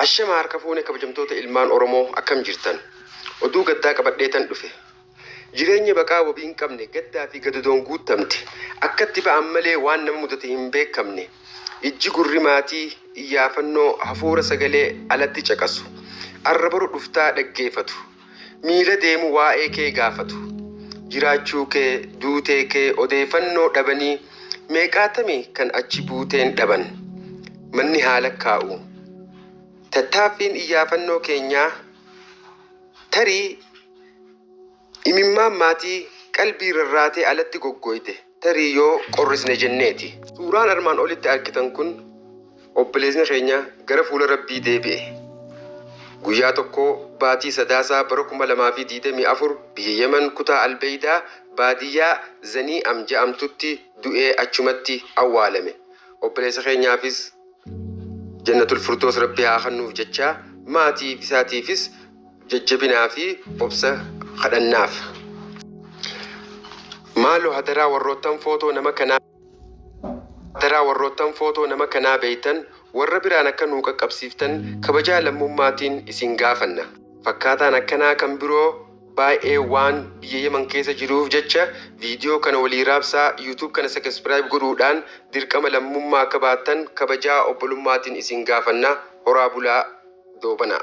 Ashama harka fuune kabajamtoota ilmaan Oromoo akkam jirtan. Oduu gaddaa qabadheetan dhufe. Jireenya baqaa wabii hin qabne gaddaa fi gadadoon guutamte. Akkatti ba'an malee waan nama mudate hin beekamne. Ijji gurri maatii iyyaafannoo hafuura sagalee alatti caqasu. Arraba dhuftaa dhaggeeffatu. Miila deemu waa'ee kee gaafatu. Jiraachuu kee, duutee kee odeeffannoo dhabanii meeqaatamii kan achi buuteen dhaban. Manni haala kaa'u. Tattaaffiin iyyaafannoo keenyaa tarii imimmaan maatii qalbii rarraatee alatti goggoyte tarii yoo qorrisne jenneeti. Suuraan armaan olitti argitan kun obboleessni keenya gara fuula Rabbii deebi'e. Guyyaa tokko baatii Sadaasaa bara 2024 biyya Yemen kutaa Albeeydaa baadiyyaa Zanii'am jedhamtutti du'ee achumatti awwaalame. Obboleessa keenyaafis Jannatul Firdoos Rabbii haa kennuuf jecha maatii isaatiifis jajjabinaa fi obsa kadhannaaf. Maaloo hadaraa warroottan footoo nama kanaa beeytan warra biraan akka nuu qaqqabsiiftan kabajaa lammummaatiin isin gaafanna. Fakkaataan akkanaa kan biroo baay'ee waan biyya Yemen keessa jiruuf jecha viidiyoo kana walii raabsaa YouTube kana subscribe godhuudhaan dirqama lammummaa akka baattan kabajaa obbolummaatiin isin gaafanna. Horaa bulaa doobana.